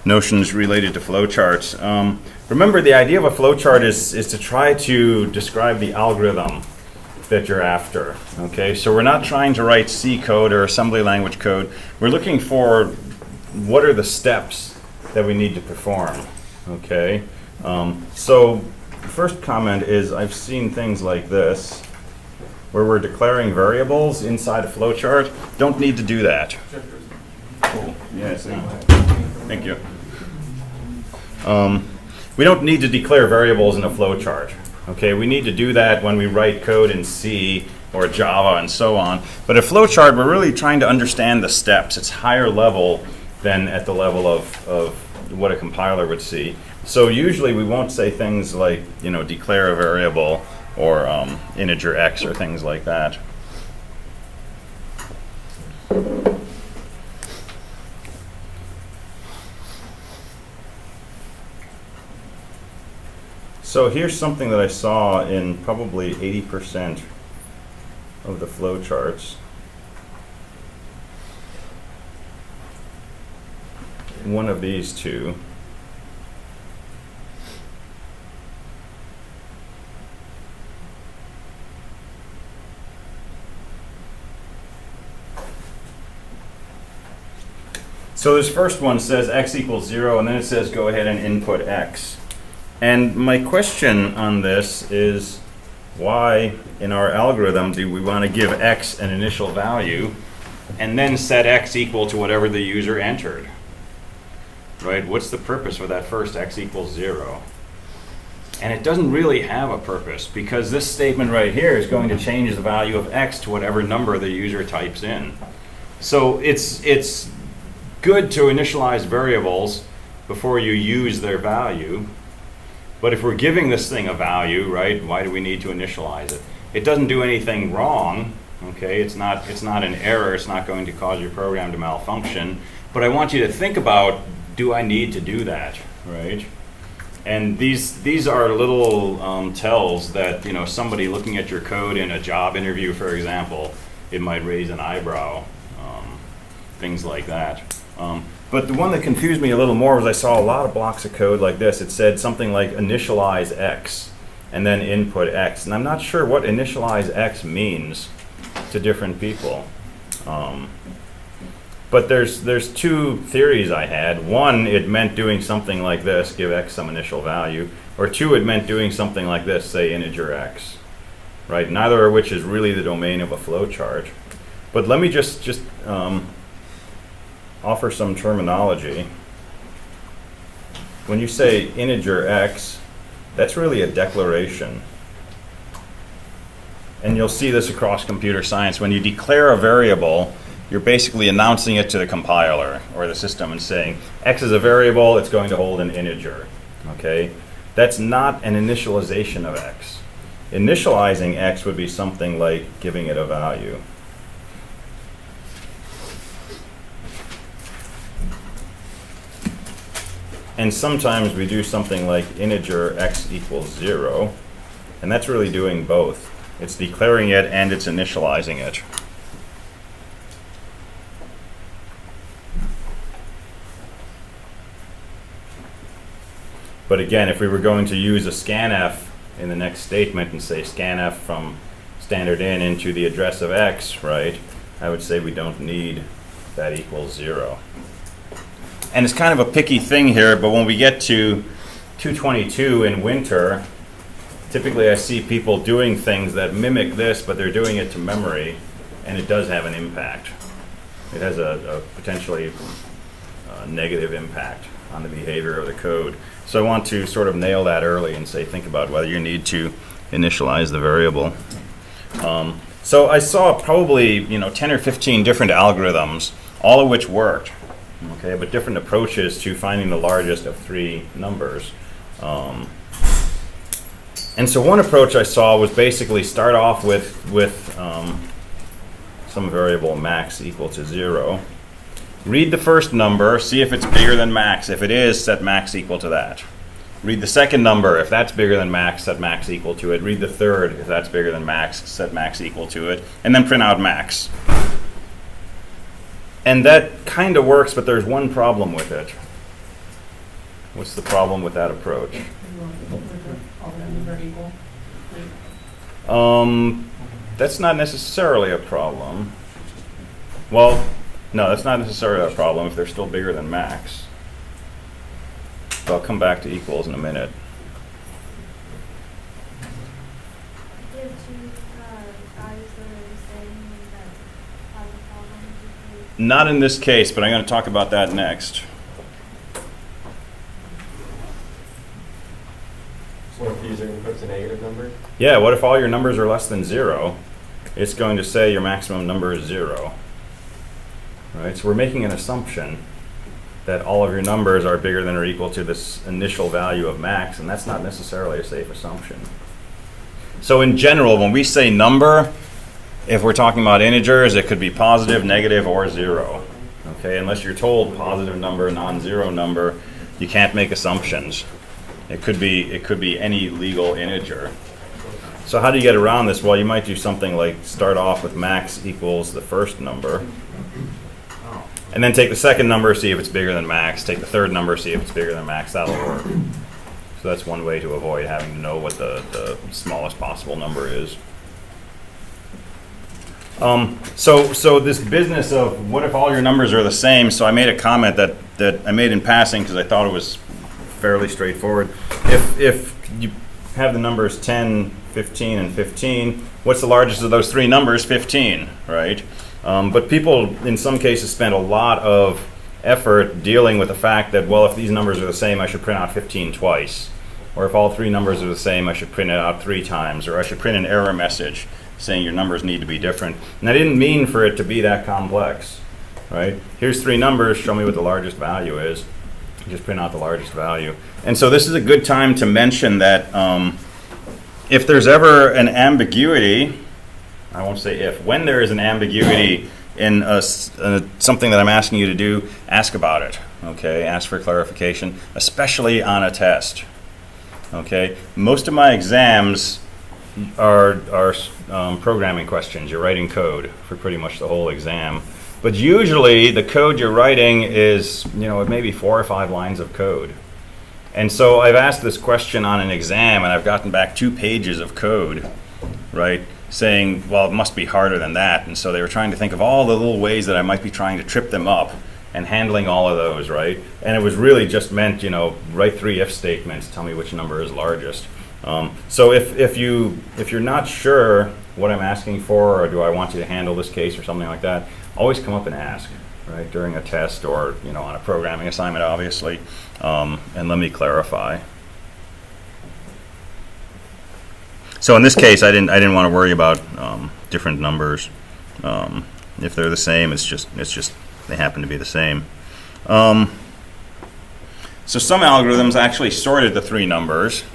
notions related to flowcharts. Remember, the idea of a flowchart is to try to describe the algorithm that you're after. Okay, so we're not trying to write C code or assembly language code. We're looking for what are the steps that we need to perform. Okay, so the first comment is I've seen things like this where we're declaring variables inside a flowchart. Don't need to do that. Cool. Yes. Thank you. We don't need to declare variables in a flowchart. Okay, we need to do that when we write code in C or Java and so on. But a flowchart, we're really trying to understand the steps. It's higher level than at the level of what a compiler would see. So usually we won't say things like, declare a variable or integer x or things like that. So here's something that I saw in probably 80% of the flowcharts. One of these two. So this first one says x equals 0, and then it says go ahead and input x. And my question on this is, why in our algorithm do we want to give x an initial value and then set x equal to whatever the user entered? Right? What's the purpose for that first x equals 0? And it doesn't really have a purpose, because this statement right here is going to change the value of x to whatever number the user types in. So it's good to initialize variables before you use their value. But if we're giving this thing a value, right, why do we need to initialize it? It doesn't do anything wrong, okay? It's not an error. It's not going to cause your program to malfunction. But I want you to think about, do I need to do that, right? And these are little tells that, somebody looking at your code in a job interview, for example, it might raise an eyebrow, things like that. But the one that confused me a little more was I saw a lot of blocks of code like this. It said something like initialize x and then input x. And I'm not sure what initialize x means to different people. But there's two theories I had. One, it meant doing something like this, give x some initial value. Or two, it meant doing something like this, say integer x. Right? Neither of which is really the domain of a flowchart. But let me just offer some terminology. When you say integer x, that's really a declaration. And you'll see this across computer science. When you declare a variable, you're basically announcing it to the compiler or the system and saying, x is a variable, it's going to hold an integer. Okay? That's not an initialization of x. Initializing x would be something like giving it a value. And sometimes we do something like integer x equals 0, and that's really doing both. It's declaring it and it's initializing it. But again, if we were going to use a scanf in the next statement and say scanf from standard in into the address of x, right, I would say we don't need that equals 0. And it's kind of a picky thing here, but when we get to 222 in winter, typically I see people doing things that mimic this, but they're doing it to memory, and it does have an impact. It has a potentially negative impact on the behavior of the code. So I want to sort of nail that early and say, think about whether you need to initialize the variable. So I saw probably 10 or 15 different algorithms, all of which worked. Okay, but different approaches to finding the largest of three numbers. And so one approach I saw was basically start off with some variable max equal to 0. Read the first number, see if it's bigger than max. If it is, set max equal to that. Read the second number. If that's bigger than max, set max equal to it. Read the third. If that's bigger than max, set max equal to it. And then print out max. And that kind of works, but there's one problem with it. What's the problem with that approach? All the numbers are equal. That's not necessarily a problem. Well, no, that's not necessarily a problem if they're still bigger than max. So I'll come back to equals in a minute. If two values that are the same that have a problem because Not in this case, but I'm going to talk about that next. So if the user inputs a negative number? Yeah, what if all your numbers are less than 0? It's going to say your maximum number is 0. Right? So we're making an assumption that all of your numbers are bigger than or equal to this initial value of max, and that's not necessarily a safe assumption. So in general, when we say number, if we're talking about integers, it could be positive, negative, or 0. Okay, unless you're told positive number, non-zero number, you can't make assumptions. It could be any legal integer. So how do you get around this? Well, you might do something like start off with max equals the first number, and then take the second number, see if it's bigger than max. Take the third number, see if it's bigger than max. That'll work. So that's one way to avoid having to know what the smallest possible number is. So this business of what if all your numbers are the same? So I made a comment that I made in passing because I thought it was fairly straightforward. If you have the numbers 10, 15, and 15, what's the largest of those three numbers? 15, right? But people, in some cases, spend a lot of effort dealing with the fact that, well, if these numbers are the same, I should print out 15 twice. Or if all three numbers are the same, I should print it out 3 times. Or I should print an error message saying your numbers need to be different. And I didn't mean for it to be that complex, right? Here's 3 numbers, show me what the largest value is. Just print out the largest value. And so this is a good time to mention that if there's ever an ambiguity, I won't say if, when there is an ambiguity in something that I'm asking you to do, ask about it, okay? Ask for clarification, especially on a test, okay? Most of my exams are programming questions. You're writing code for pretty much the whole exam. But usually the code you're writing is, maybe 4 or 5 lines of code. And so I've asked this question on an exam and I've gotten back 2 pages of code, right? Saying, well, it must be harder than that. And so they were trying to think of all the little ways that I might be trying to trip them up and handling all of those, right? And it was really just meant, write 3 if statements, tell me which number is largest. So if you're not sure what I'm asking for, or do I want you to handle this case or something like that, always come up and ask, right, during a test or on a programming assignment, obviously, and let me clarify. So in this case, I didn't want to worry about different numbers. If they're the same, it's just they happen to be the same. So some algorithms actually sorted the 3 numbers.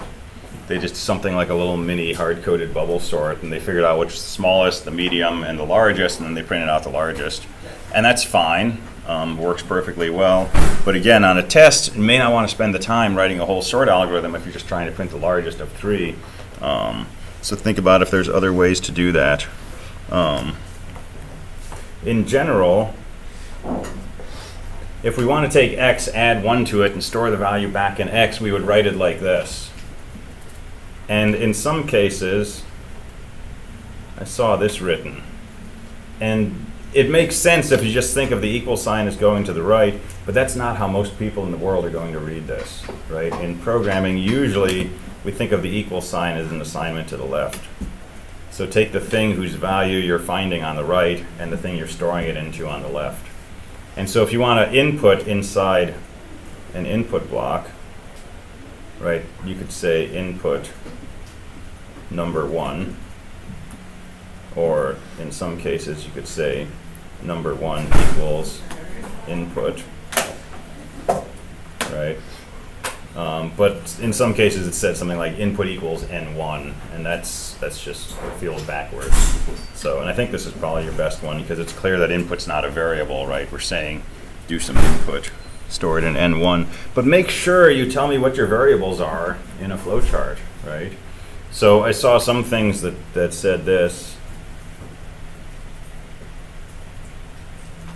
They just something like a little mini hard-coded bubble sort, and they figured out which is the smallest, the medium, and the largest, and then they printed out the largest. And that's fine, works perfectly well. But again, on a test, you may not want to spend the time writing a whole sort algorithm if you're just trying to print the largest of 3. So think about if there's other ways to do that. In general, if we want to take x, add 1 to it, and store the value back in x, we would write it like this. And in some cases, I saw this written. And it makes sense if you just think of the equal sign as going to the right, but that's not how most people in the world are going to read this, right? In programming, usually we think of the equal sign as an assignment to the left. So take the thing whose value you're finding on the right and the thing you're storing it into on the left. And so if you want to input inside an input block, right, you could say input number 1, or in some cases you could say number 1 equals input, right? But in some cases it said something like input equals n1, and that's just feels backwards. So, and I think this is probably your best one because it's clear that input's not a variable, right? We're saying do some input, store it in n1, but make sure you tell me what your variables are in a flowchart, right? So I saw some things that said this: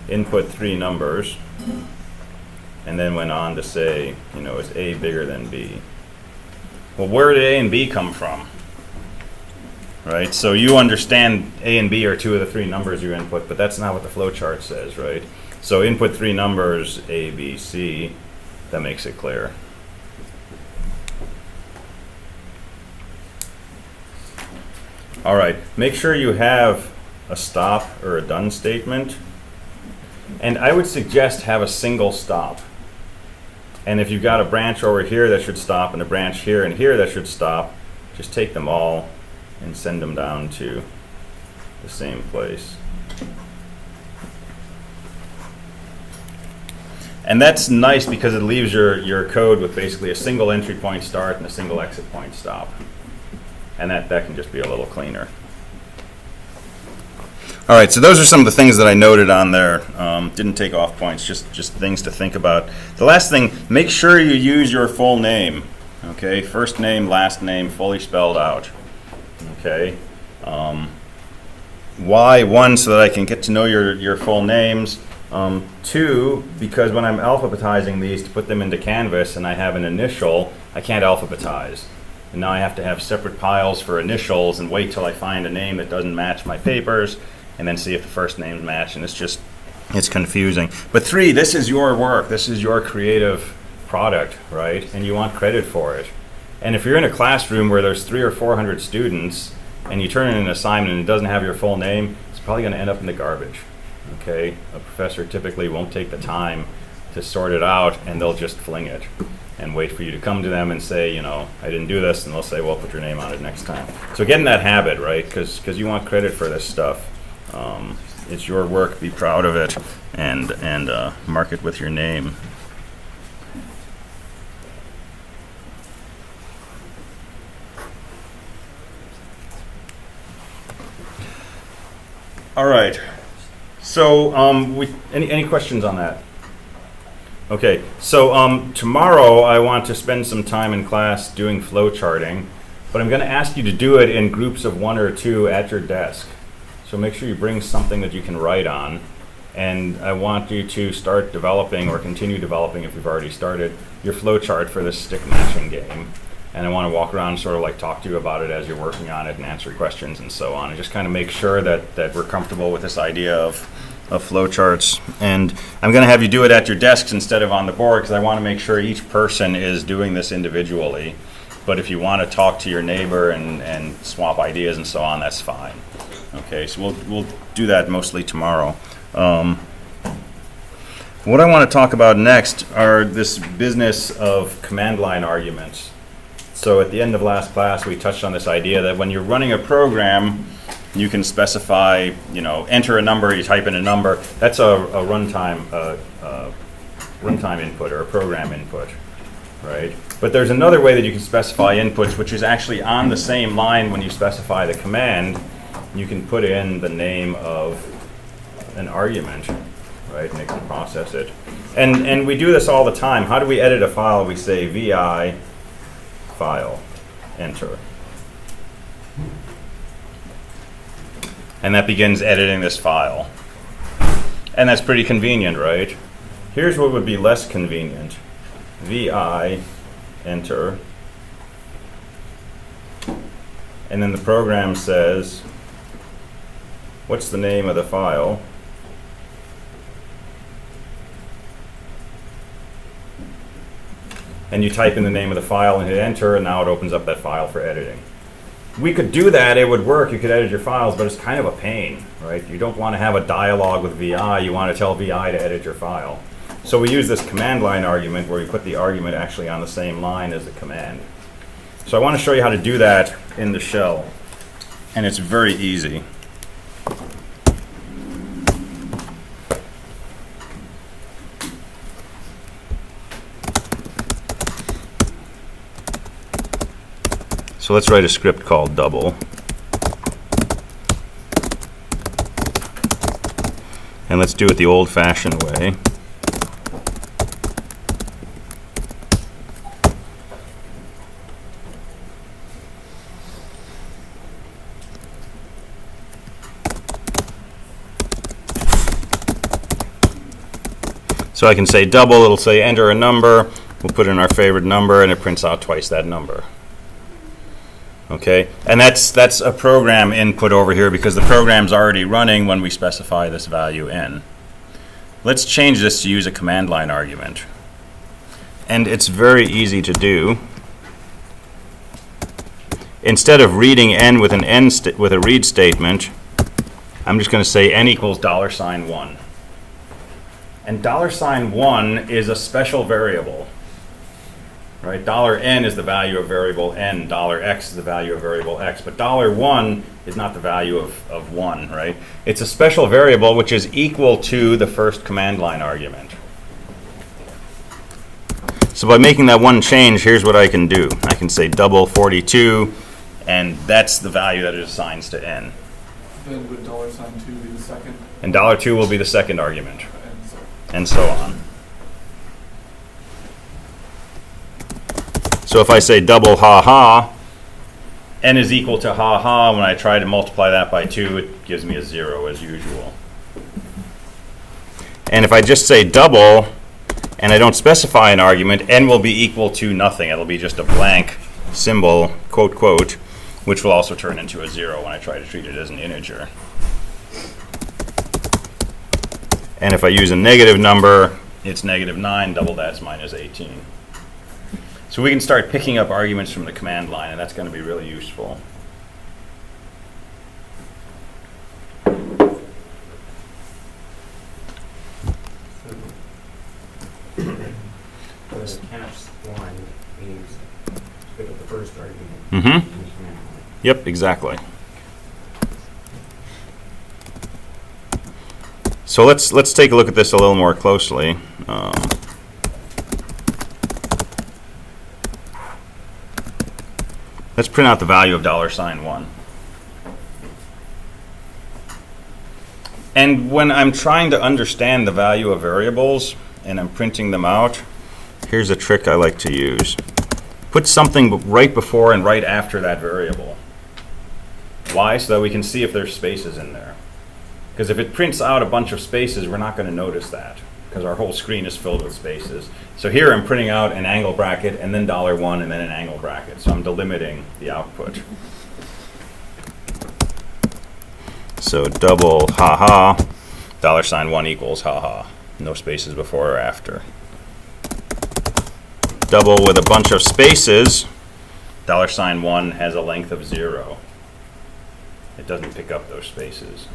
input 3 numbers, and then went on to say, is A bigger than B? Well, where did A and B come from? Right? So you understand A and B are two of the three numbers you input, but that's not what the flowchart says, right? So input three numbers, A, B, C. That makes it clear. All right, make sure you have a stop or a done statement. And I would suggest have a single stop. And if you've got a branch over here that should stop and a branch here and here that should stop, just take them all and send them down to the same place. And that's nice because it leaves your code with basically a single entry point start and a single exit point stop. And that can just be a little cleaner. All right, so those are some of the things that I noted on there. Didn't take off points, just things to think about. The last thing, make sure you use your full name. Okay, first name, last name, fully spelled out. Okay. Why? One, so that I can get to know your full names. Two, because when I'm alphabetizing these to put them into Canvas and I have an initial, I can't alphabetize. And now I have to have separate piles for initials and wait till I find a name that doesn't match my papers and then see if the first names match, and it's confusing. But three, this is your work. This is your creative product, right? And you want credit for it. And if you're in a classroom where there's 300 or 400 students and you turn in an assignment and it doesn't have your full name, it's probably going to end up in the garbage. Okay? A professor typically won't take the time to sort it out, and they'll just fling it and wait for you to come to them and say, I didn't do this, and they'll say, well, put your name on it next time. So get in that habit, right? Because you want credit for this stuff. It's your work. Be proud of it, and mark it with your name. All right. So any questions on that? Okay, so tomorrow I want to spend some time in class doing flow charting, but I'm going to ask you to do it in groups of 1 or 2 at your desk. So make sure you bring something that you can write on, and I want you to start developing or continue developing, if you've already started, your flow chart for this stick matching game. And I want to walk around and sort of like talk to you about it as you're working on it and answer questions and so on, and just kind of make sure that we're comfortable with this idea of flowcharts. And I'm going to have you do it at your desks instead of on the board, because I want to make sure each person is doing this individually. But if you want to talk to your neighbor and swap ideas and so on, that's fine. Okay, so we'll do that mostly tomorrow. What I want to talk about next are this business of command line arguments. So at the end of last class, we touched on this idea that when you're running a program, you can specify, enter a number, you type in a number. That's a runtime input or a program input, right? But there's another way that you can specify inputs, which is actually on the same line when you specify the command. You can put in the name of an argument, right, and it can process it. And we do this all the time. How do we edit a file? We say vi file, enter. And that begins editing this file. And that's pretty convenient, right? Here's what would be less convenient. vi, enter. And then the program says, what's the name of the file? And you type in the name of the file and hit enter, and now it opens up that file for editing. We could do that, it would work, you could edit your files, but it's kind of a pain, right? You don't want to have a dialogue with VI, you want to tell VI to edit your file. So we use this command line argument where we put the argument actually on the same line as the command. So I want to show you how to do that in the shell, and it's very easy. So let's write a script called double. And let's do it the old-fashioned way. So I can say double, it'll say enter a number, we'll put in our favorite number, and it prints out twice that number. Okay, and that's a program input over here because the program's already running when we specify this value n. Let's change this to use a command line argument. And it's very easy to do. Instead of reading n with an with a read statement, I'm just going to say n equals $1. And $1 is a special variable. Right? $n is the value of variable n, $x is the value of variable x, but $1 is not the value of 1, right? It's a special variable which is equal to the first command line argument. So by making that one change, here's what I can do. I can say double 42, and that's the value that it assigns to n. Then would $2 be the second? And $2 will be the second argument, and so on. So if I say double ha-ha, n is equal to ha-ha. When I try to multiply that by 2, it gives me a 0 as usual. And if I just say double, and I don't specify an argument, n will be equal to nothing. It'll be just a blank symbol, quote, quote, which will also turn into a 0 when I try to treat it as an integer. And if I use a negative number, it's -9, double that's -18. So we can start picking up arguments from the command line, and that's going to be really useful. The caps line means pick up the first argument. Mm-hmm. Yep, exactly. So let's take a look at this a little more closely. Let's print out the value of $1. And when I'm trying to understand the value of variables and I'm printing them out, here's a trick I like to use. Put something right before and right after that variable. Why? So that we can see if there's spaces in there. Because if it prints out a bunch of spaces, we're not going to notice that, because our whole screen is filled with spaces. So here I'm printing out an angle bracket, and then $1, and then an angle bracket. So I'm delimiting the output. So double ha-ha, $1 equals ha-ha. No spaces before or after. Double with a bunch of spaces, $1 has a length of 0. It doesn't pick up those spaces.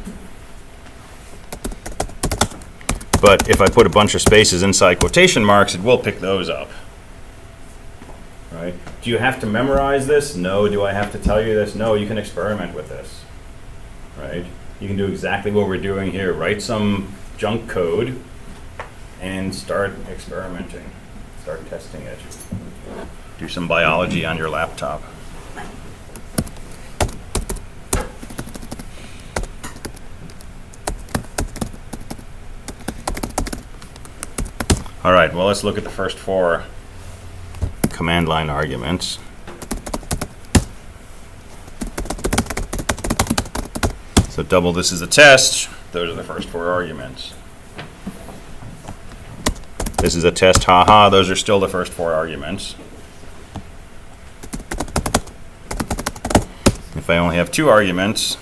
But if I put a bunch of spaces inside quotation marks, it will pick those up. Right? Do you have to memorize this? No. Do I have to tell you this? No. You can experiment with this. Right? You can do exactly what we're doing here. Write some junk code and start experimenting. Start testing it. Do some biology on your laptop. All right, well, let's look at the first 4 command line arguments. So double this is a test. Those are the first 4 arguments. This is a test, haha. Those are still the first 4 arguments. If I only have 2 arguments,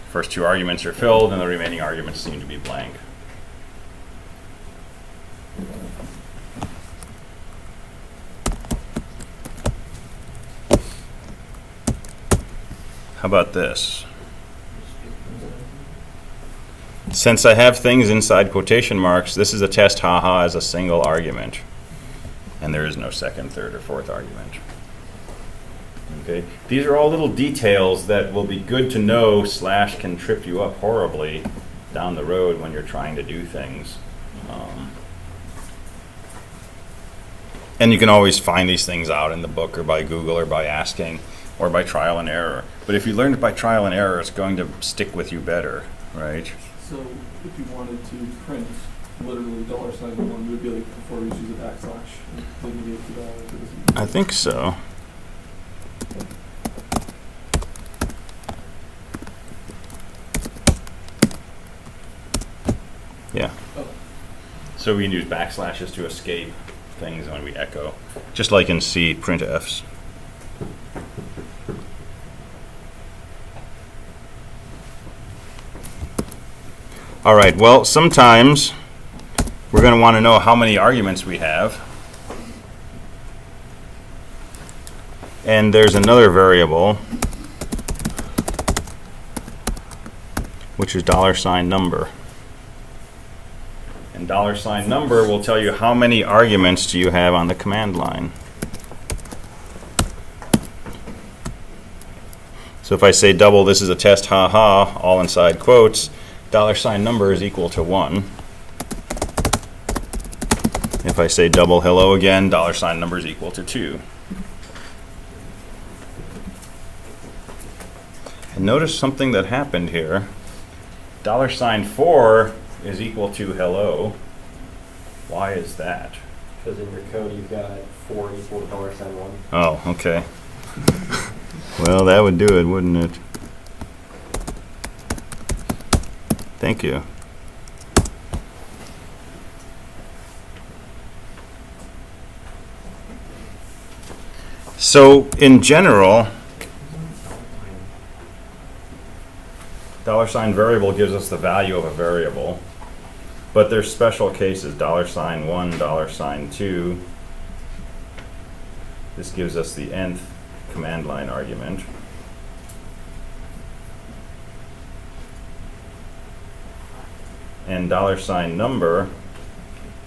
first 2 arguments are filled and the remaining arguments seem to be blank. How about this? Since I have things inside quotation marks, this is a test, haha, as a single argument. And there is no second, third, or fourth argument. Okay? These are all little details that will be good to know / can trip you up horribly down the road when you're trying to do things. And you can always find these things out in the book or by Google or by asking or by trial and error. But if you learned it by trial and error, it's going to stick with you better, right? So if you wanted to print literally $1, would be like before we use a backslash and then you get $2. I think so. Yeah. Oh, So we can use backslashes to escape things when we echo, just like in C printfs. All right, well, sometimes we're going to want to know how many arguments we have. And there's another variable, which is $number. And $number will tell you how many arguments do you have on the command line. So if I say double, this is a test, ha, all inside quotes, $number is equal to 1. If I say double hello again, $number is equal to 2. And notice something that happened here. $4 is equal to hello. Why is that? Because in your code you've got 4 equal to $1. Oh, okay. Well, that would do it, wouldn't it? Thank you. So, in general, $variable gives us the value of a variable, but there's special cases, $1, $2. This gives us the nth command line argument. And $number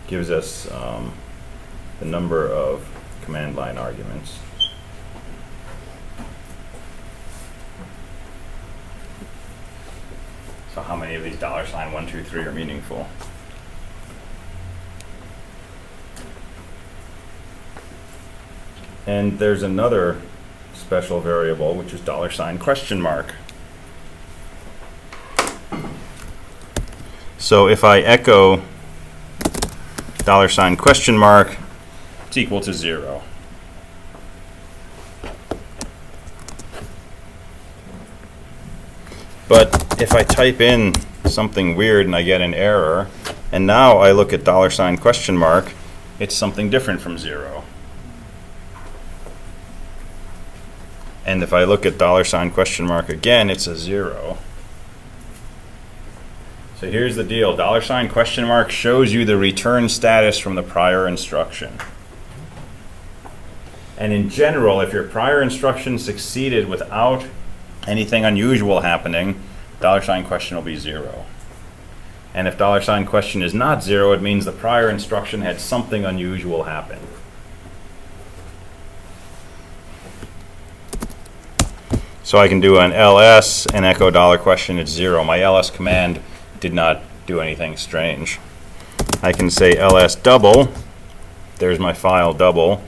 gives us the number of command line arguments. So how many of these $1, 2, 3 are meaningful? And there's another special variable, which is $? So if I echo $? It's equal to 0. But if I type in something weird and I get an error, and now I look at $? It's something different from 0. And if I look at $? Again, it's a 0. So here's the deal. $? shows you the return status from the prior instruction. And in general, if your prior instruction succeeded without anything unusual happening, $? will be 0. And if $? is not 0, it means the prior instruction had something unusual happen. So I can do an ls and echo $? It's 0. My ls command did not do anything strange. I can say ls double, there's my file double,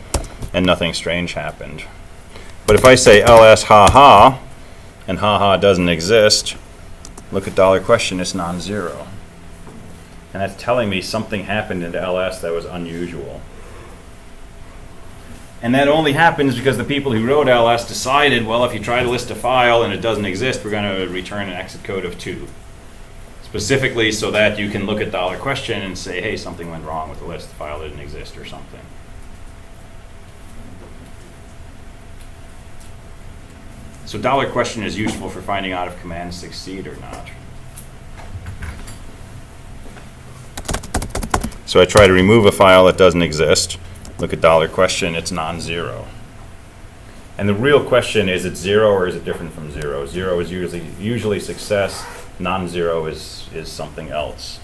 and nothing strange happened. But if I say ls haha, and haha doesn't exist, look at $? It's non-zero. And that's telling me something happened in ls that was unusual. And that only happens because the people who wrote ls decided, well, if you try to list a file and it doesn't exist, we're going to return an exit code of 2. Specifically so that you can look at $? and say, hey, something went wrong with the list, the file didn't exist or something. So $? is useful for finding out if commands succeed or not. So I try to remove a file that doesn't exist. Look at $? It's non-zero. And the real question is it 0 or is it different from 0? 0 is usually success. Non-zero is something else.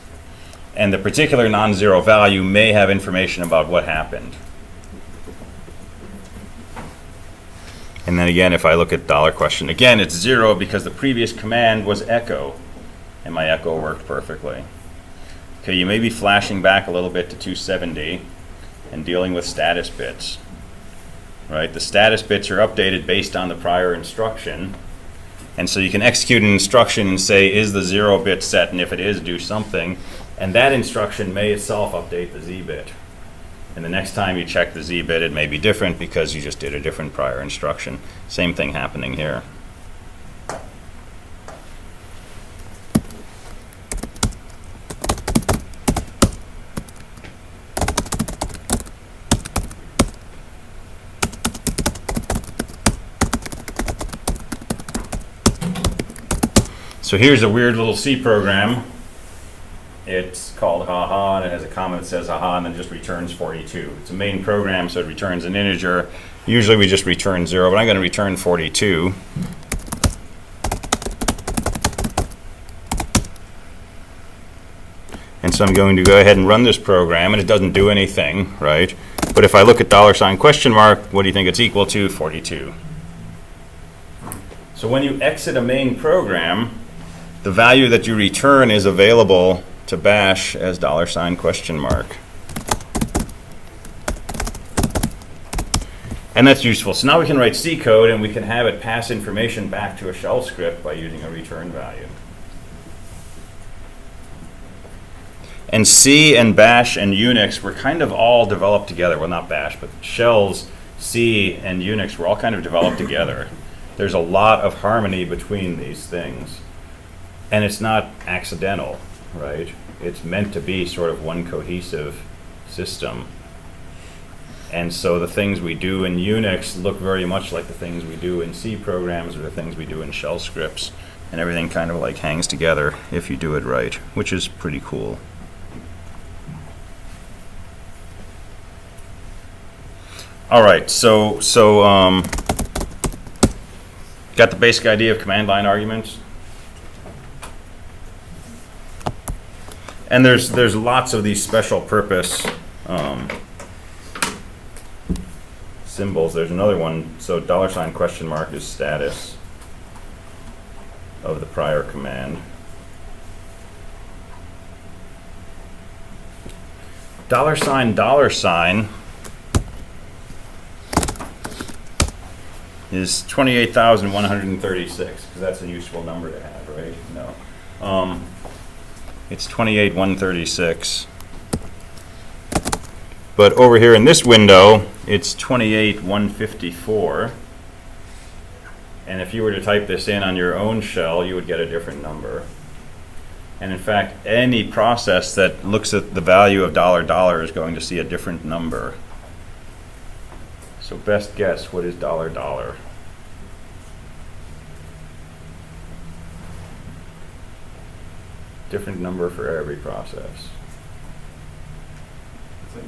And the particular non-zero value may have information about what happened. And then again, if I look at $? Again, it's 0 because the previous command was echo, and my echo worked perfectly. Okay, you may be flashing back a little bit to 270 and dealing with status bits. Right? The status bits are updated based on the prior instruction. And so you can execute an instruction and say, is the 0 bit set? And if it is, do something. And that instruction may itself update the z bit. And the next time you check the z bit, it may be different because you just did a different prior instruction. Same thing happening here. So here's a weird little C program. It's called haha, and it has a comment that says haha, and then just returns 42. It's a main program, so it returns an integer. Usually we just return 0, but I'm going to return 42. And so I'm going to go ahead and run this program, and it doesn't do anything, right? But if I look at $question mark, what do you think it's equal to? 42. So when you exit a main program, the value that you return is available to bash as $question mark. And that's useful. So now we can write C code, and we can have it pass information back to a shell script by using a return value. And C and bash and Unix were kind of all developed together. Well, not bash, but shells, C and Unix were all kind of developed together. There's a lot of harmony between these things. And it's not accidental, right? It's meant to be sort of one cohesive system. And so the things we do in Unix look very much like the things we do in C programs or the things we do in shell scripts. And everything kind of like hangs together if you do it right, which is pretty cool. All right, so got the basic idea of command line arguments? And there's lots of these special purpose symbols. There's another one. So $question mark is status of the prior command. $$ is 28,136, because that's a useful number to have, right? No. It's 28,136. But over here in this window, it's 28,154. And if you were to type this in on your own shell, you would get a different number. And in fact, any process that looks at the value of $$ is going to see a different number. So best guess, what is $? Different number for every process. It's like,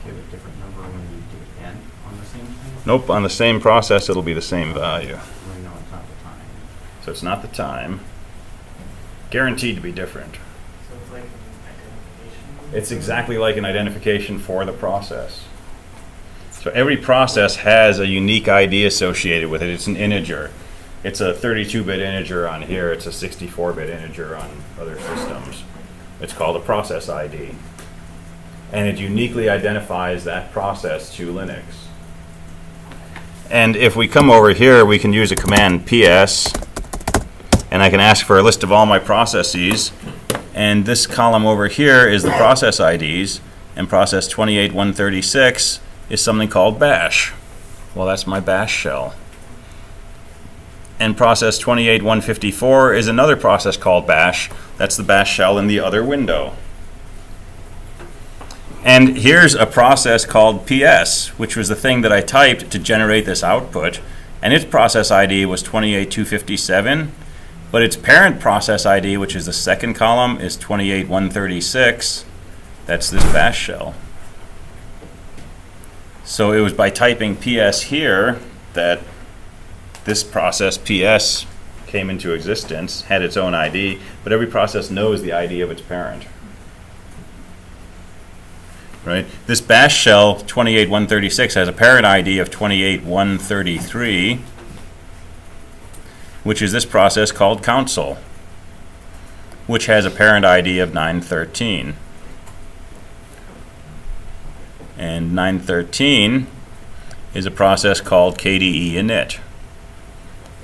give a different number when you do it again on the same thing? Nope, on the same process, it'll be the same value. Well, no, it's not the time. So it's not the time. Guaranteed to be different. So it's like an identification? It's exactly like an identification for the process. So every process has a unique ID associated with it. It's an integer. It's a 32-bit integer on here. It's a 64-bit integer on other systems. It's called a process ID. And it uniquely identifies that process to Linux. And if we come over here, we can use a command ps, and I can ask for a list of all my processes. And this column over here is the process IDs, and process 28,136 is something called bash. Well, that's my bash shell. And process 28,154 is another process called bash. That's the bash shell in the other window. And here's a process called ps, which was the thing that I typed to generate this output. And its process ID was 28,257. But its parent process ID, which is the second column, is 28,136. That's this bash shell. So it was by typing ps here that this process ps came into existence, had its own ID, but every process knows the ID of its parent. Right? This bash shell 28,136 has a parent ID of 28,133, which is this process called console, which has a parent ID of 913. And 913 is a process called KDE init,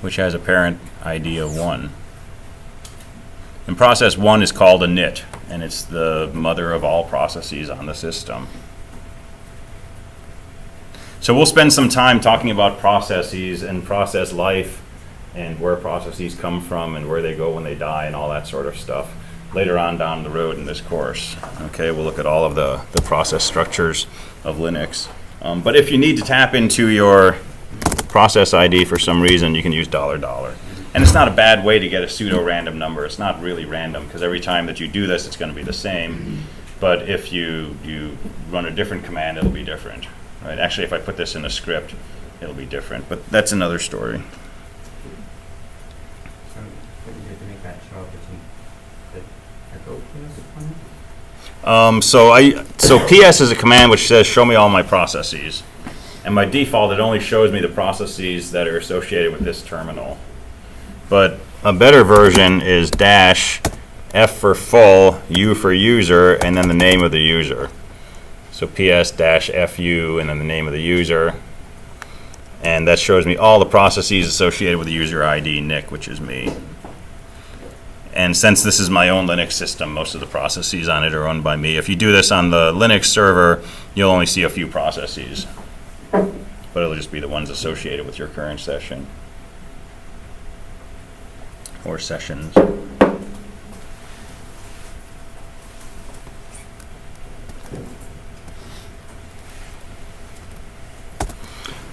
which has a parent ID of 1. And process 1 is called init, and it's the mother of all processes on the system. So we'll spend some time talking about processes and process life and where processes come from and where they go when they die and all that sort of stuff later on down the road in this course. Okay, we'll look at all of the process structures of Linux. But if you need to tap into your process ID for some reason, you can use $. And it's not a bad way to get a pseudo-random number. It's not really random, because every time that you do this, it's going to be the same. But if you run a different command, it'll be different. Right? Actually, if I put this in a script, it'll be different. But that's another story. So what do you do to make that show up as the echo command? So PS is a command which says show me all my processes. And by default, it only shows me the processes that are associated with this terminal. But a better version is dash F for full, U for user, and then the name of the user. So PS dash FU and then the name of the user. And that shows me all the processes associated with the user ID, Nick, which is me. And since this is my own Linux system, most of the processes on it are run by me. If you do this on the Linux server, you'll only see a few processes. But it'll just be the ones associated with your current session. Or sessions.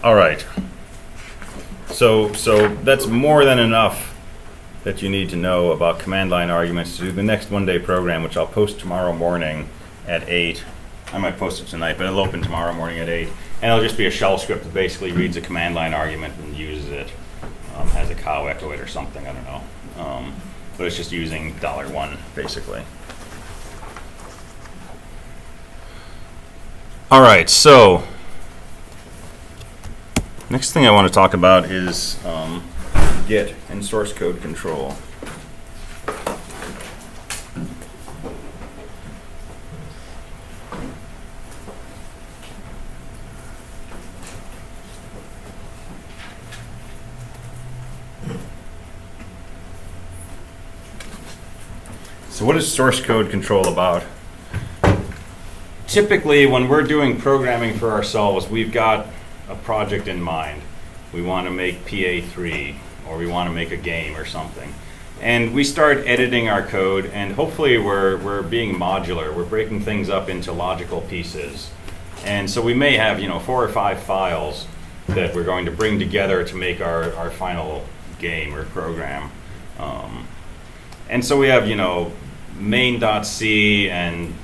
All right. So that's more than enough that you need to know about command line arguments to do the next one-day program, which I'll post tomorrow morning at 8. I might post it tonight, but it'll open tomorrow morning at 8. And it'll just be a shell script that basically reads a command line argument and uses it. Has a cow echo it or something, I don't know. But it's just using $1, basically. All right, so next thing I want to talk about is Git and source code control. So what is source code control about? Typically, when we're doing programming for ourselves, we've got a project in mind. We want to make PA3, or we want to make a game or something. And we start editing our code, and hopefully we're being modular. We're breaking things up into logical pieces. And so we may have 4 or 5 files that we're going to bring together to make our final game or program. And so we have main.c and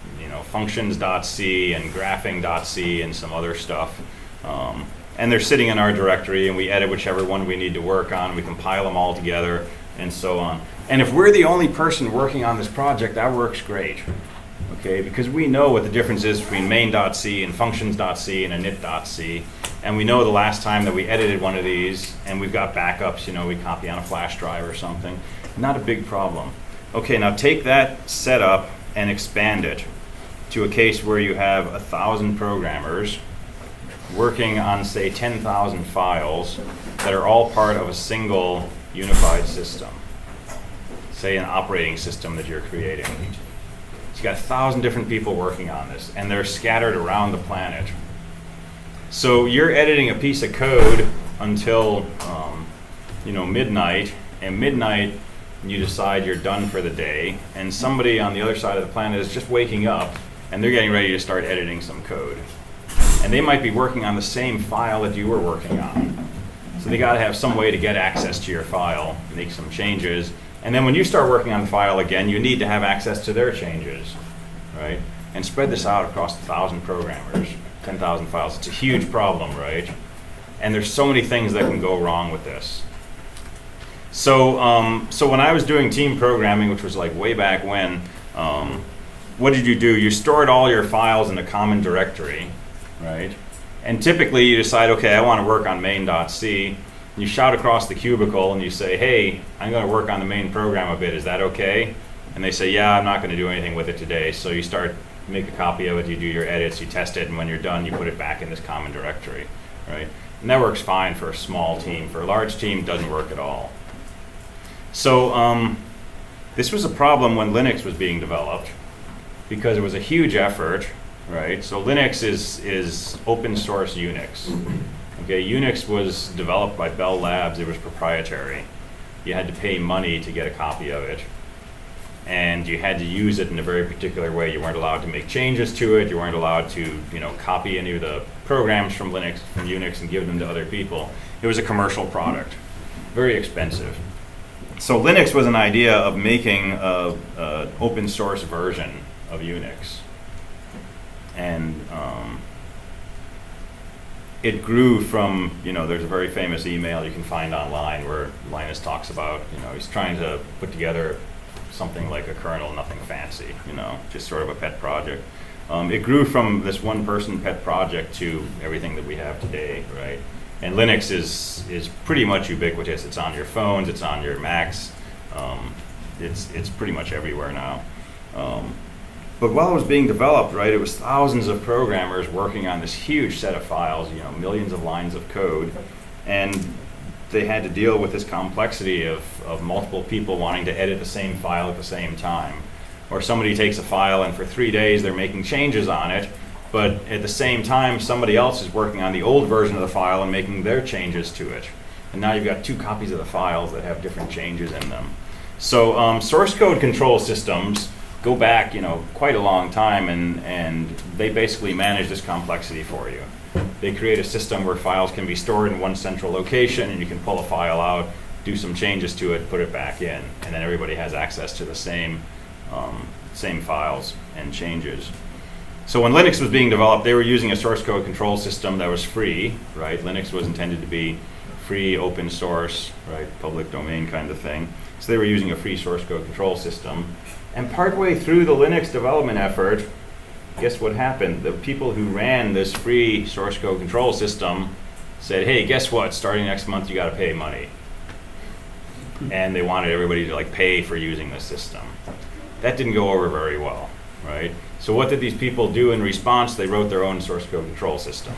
functions.c and graphing.c and some other stuff. And they're sitting in our directory, and we edit whichever one we need to work on. We compile them all together, and so on. And if we're the only person working on this project, that works great, okay? Because we know what the difference is between main.c and functions.c and init.c. And we know the last time that we edited one of these, and we've got backups, we copy on a flash drive or something. Not a big problem. Okay, now take that setup and expand it to a case where you have 1,000 programmers working on, say, 10,000 files that are all part of a single unified system. Say an operating system that you're creating. So you got 1,000 different people working on this, and they're scattered around the planet. So you're editing a piece of code until midnight, and midnight you decide you're done for the day, and somebody on the other side of the planet is just waking up, and they're getting ready to start editing some code. And they might be working on the same file that you were working on. So they got to have some way to get access to your file, make some changes, and then when you start working on the file again, you need to have access to their changes, right? And spread this out across 1,000 programmers, 10,000 files. It's a huge problem, right? And there's so many things that can go wrong with this. So when I was doing team programming, which was like way back when, what did you do? You stored all your files in a common directory, right? And typically you decide, okay, I want to work on main.c. You shout across the cubicle and you say, hey, I'm going to work on the main program a bit. Is that okay? And they say, yeah, I'm not going to do anything with it today. So you make a copy of it, you do your edits, you test it, and when you're done, you put it back in this common directory, right? And that works fine for a small team. For a large team, it doesn't work at all. So this was a problem when Linux was being developed because it was a huge effort, right? So Linux is open source Unix. Okay, Unix was developed by Bell Labs. It was proprietary. You had to pay money to get a copy of it. And you had to use it in a very particular way. You weren't allowed to make changes to it. You weren't allowed to, copy any of the programs from Unix and give them to other people. It was a commercial product, very expensive. So Linux was an idea of making a open source version of Unix. And it grew from, there's a very famous email you can find online where Linus talks about, he's trying to put together something like a kernel, nothing fancy, just sort of a pet project. It grew from this one person pet project to everything that we have today, right? And Linux is pretty much ubiquitous. It's on your phones, it's on your Macs, it's pretty much everywhere now. But while it was being developed, right, it was thousands of programmers working on this huge set of files, millions of lines of code, and they had to deal with this complexity of multiple people wanting to edit the same file at the same time. Or somebody takes a file and for 3 days they're making changes on it, but at the same time somebody else is working on the old version of the file and making their changes to it. And now you've got 2 copies of the files that have different changes in them. So source code control systems go back, quite a long time, and they basically manage this complexity for you. They create a system where files can be stored in one central location, and you can pull a file out, do some changes to it, put it back in, and then everybody has access to the same files and changes. So when Linux was being developed, they were using a source code control system that was free, right? Linux was intended to be free, open source, right, public domain kind of thing. So they were using a free source code control system. And partway through the Linux development effort, guess what happened? The people who ran this free source code control system said, hey, guess what? Starting next month, you got to pay money. And they wanted everybody to pay for using the system. That didn't go over very well, right? So what did these people do in response? They wrote their own source code control system.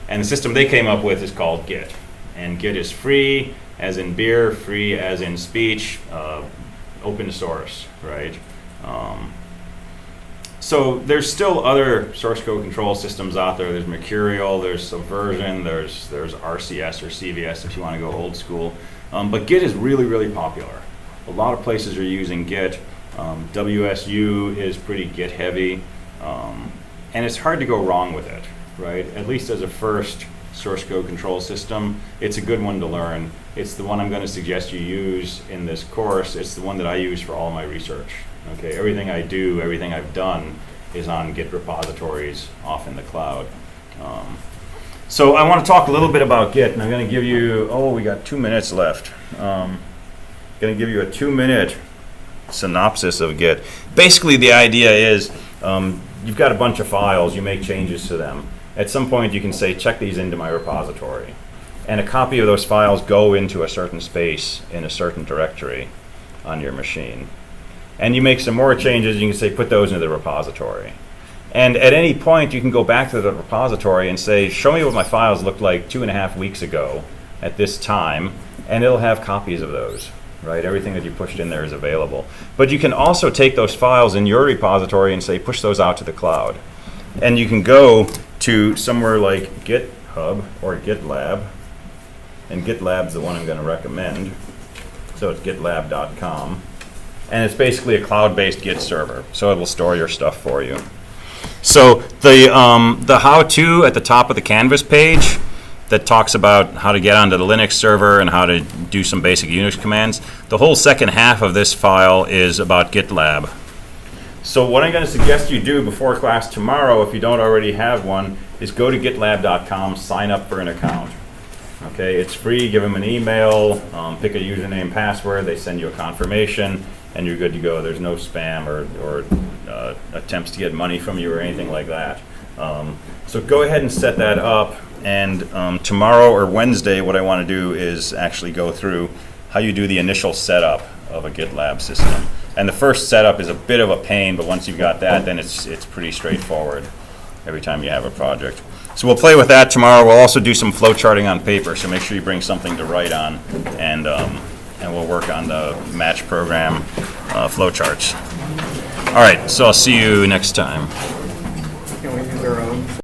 And the system they came up with is called Git. And Git is free, as in beer, free as in speech, open source, right? So there's still other source code control systems out there. There's Mercurial, there's Subversion, there's RCS or CVS if you want to go old school. But Git is really, really popular. A lot of places are using Git. WSU is pretty Git heavy. And it's hard to go wrong with it, right? At least as a first source code control system, it's a good one to learn. It's the one I'm going to suggest you use in this course. It's the one that I use for all my research. Okay, everything I do, everything I've done is on Git repositories off in the cloud. So I want to talk a little bit about Git, and I'm going to give you, we got 2 minutes left. Going to give you a 2-minute synopsis of Git. Basically, the idea is you've got a bunch of files, you make changes to them. At some point, you can say, check these into my repository. And a copy of those files go into a certain space in a certain directory on your machine. And you make some more changes, you can say, put those into the repository. And at any point, you can go back to the repository and say, show me what my files looked like 2.5 weeks ago at this time, and it'll have copies of those, right? Everything that you pushed in there is available. But you can also take those files in your repository and say, push those out to the cloud. And you can go to somewhere like GitHub or GitLab, and GitLab's the one I'm going to recommend. So it's gitlab.com. And it's basically a cloud-based Git server, so it will store your stuff for you. So the how-to at the top of the Canvas page that talks about how to get onto the Linux server and how to do some basic Unix commands, the whole second half of this file is about GitLab. So what I'm going to suggest you do before class tomorrow, if you don't already have one, is go to gitlab.com, sign up for an account. Okay, it's free. Give them an email, pick a username, password. They send you a confirmation, and you're good to go. There's no spam or attempts to get money from you or anything like that. So go ahead and set that up. And tomorrow or Wednesday, what I want to do is actually go through how you do the initial setup of a GitLab system. And the first setup is a bit of a pain, but once you've got that, then it's pretty straightforward every time you have a project. So we'll play with that tomorrow. We'll also do some flow charting on paper, so make sure you bring something to write on, and we'll work on the match program flow charts. All right, so I'll see you next time.